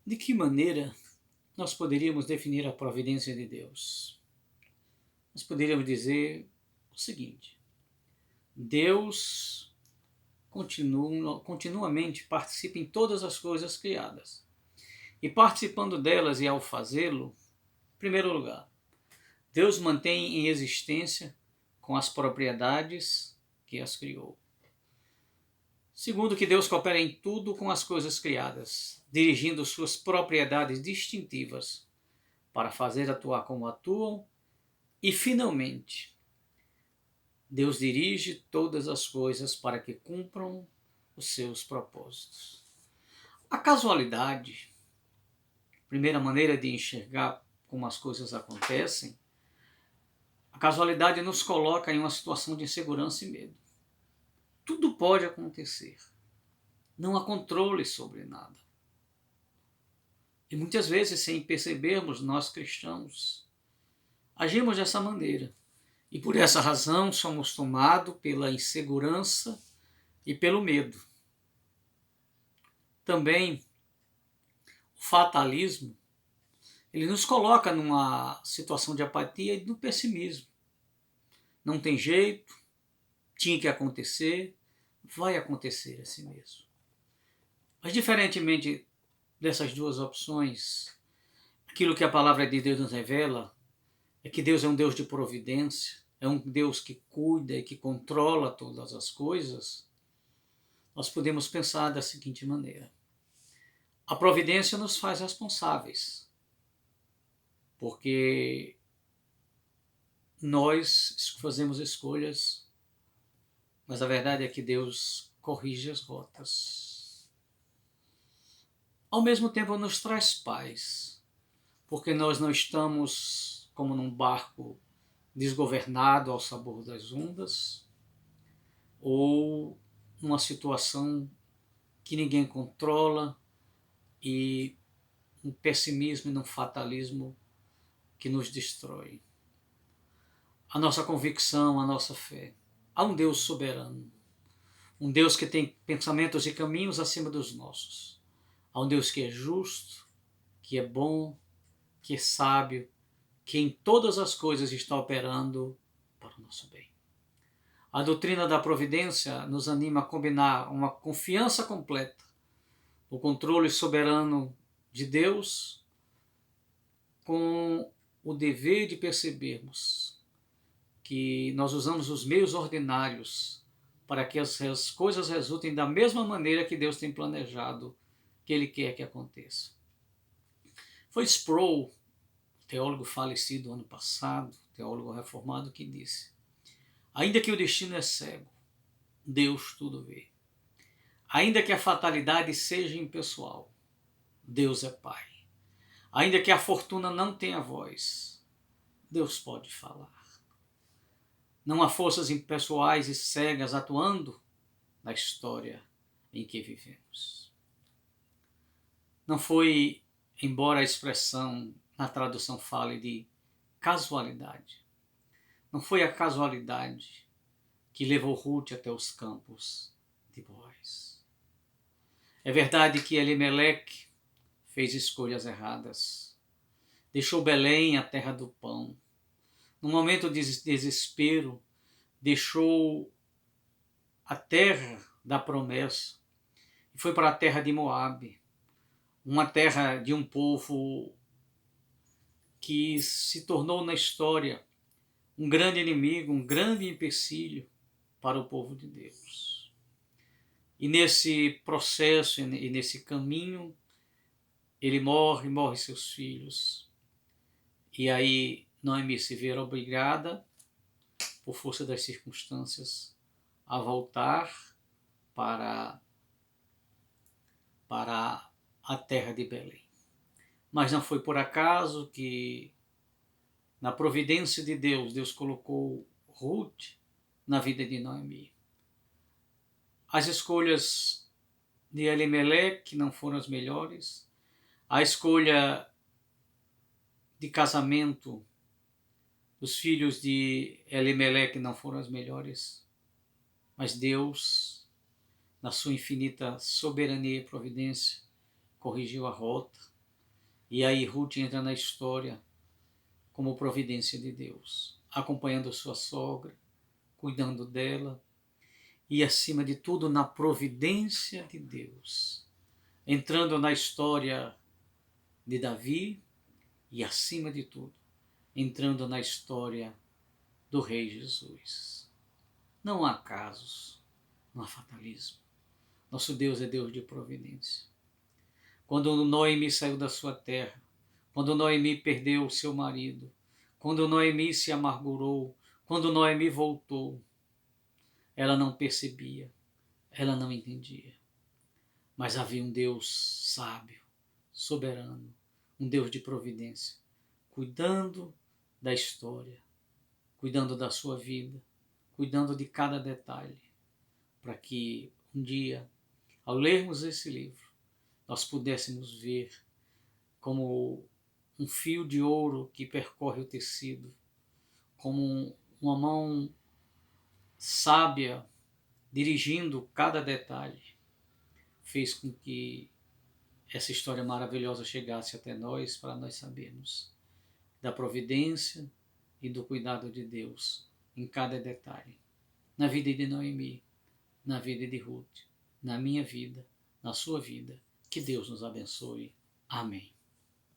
De que maneira nós poderíamos definir a providência de Deus? Nós poderíamos dizer o seguinte: Deus continuamente participa em todas as coisas criadas. E participando delas e ao fazê-lo, em primeiro lugar, Deus mantém em existência com as propriedades que as criou. Segundo, que Deus coopera em tudo com as coisas criadas, dirigindo suas propriedades distintivas para fazer atuar como atuam. E, finalmente, Deus dirige todas as coisas para que cumpram os seus propósitos. A casualidade, primeira maneira de enxergar como as coisas acontecem, a casualidade nos coloca em uma situação de insegurança e medo. Tudo pode acontecer. Não há controle sobre nada. E muitas vezes, sem percebermos, nós cristãos agimos dessa maneira. E por essa razão somos tomados pela insegurança e pelo medo. Também o fatalismo, ele nos coloca numa situação de apatia e do pessimismo. Não tem jeito, tinha que acontecer, vai acontecer assim mesmo. Mas diferentemente dessas duas opções, aquilo que a palavra de Deus nos revela é que Deus é um Deus de providência, é um Deus que cuida e que controla todas as coisas. Nós podemos pensar da seguinte maneira: a providência nos faz responsáveis, porque nós fazemos escolhas, mas a verdade é que Deus corrige as rotas. Ao mesmo tempo nos traz paz, porque nós não estamos como num barco desgovernado ao sabor das ondas, ou numa situação que ninguém controla, e um pessimismo e um fatalismo que nos destrói. A nossa convicção, a nossa fé. Há um Deus soberano, um Deus que tem pensamentos e caminhos acima dos nossos. Há um Deus que é justo, que é bom, que é sábio, que em todas as coisas está operando para o nosso bem. A doutrina da providência nos anima a combinar uma confiança completa no controle soberano de Deus com o dever de percebermos que nós usamos os meios ordinários para que as coisas resultem da mesma maneira que Deus tem planejado que Ele quer que aconteça. Foi Sproul, teólogo falecido ano passado, teólogo reformado, que disse: ainda que o destino é cego, Deus tudo vê. Ainda que a fatalidade seja impessoal, Deus é Pai. Ainda que a fortuna não tenha voz, Deus pode falar. Não há forças impessoais e cegas atuando na história em que vivemos. Não foi, embora a expressão na tradução fale de casualidade, não foi a casualidade que levou Ruth até os campos de Boaz. É verdade que Elimeleque fez escolhas erradas. Deixou Belém, a terra do pão. No momento de desespero, deixou a terra da promessa e foi para a terra de Moabe, uma terra de um povo que se tornou na história um grande inimigo, um grande empecilho para o povo de Deus. E nesse processo e nesse caminho, ele morre seus filhos. E aí Noemi se vê obrigada, por força das circunstâncias, a voltar para a terra de Belém. Mas não foi por acaso que, na providência de Deus, Deus colocou Ruth na vida de Noemi. As escolhas de Elimeleque não foram as melhores. A escolha de casamento dos filhos de Elimeleque não foram as melhores. Mas Deus, na sua infinita soberania e providência, corrigiu a rota E aí Ruth entra na história como providência de Deus, acompanhando sua sogra, cuidando dela e, acima de tudo, na providência de Deus, entrando na história de Davi e, acima de tudo, entrando na história do Rei Jesus. Não há casos, não há fatalismo. Nosso Deus é Deus de providência. Quando Noemi saiu da sua terra, quando Noemi perdeu o seu marido, quando Noemi se amargurou, quando Noemi voltou, ela não percebia, ela não entendia. Mas havia um Deus sábio, soberano, um Deus de providência, cuidando da história, cuidando da sua vida, cuidando de cada detalhe, para que um dia, ao lermos esse livro, nós pudéssemos ver como um fio de ouro que percorre o tecido, como uma mão sábia dirigindo cada detalhe, fez com que essa história maravilhosa chegasse até nós, para nós sabermos da providência e do cuidado de Deus em cada detalhe. Na vida de Noemi, na vida de Ruth, na minha vida, na sua vida. Que Deus nos abençoe. Amém.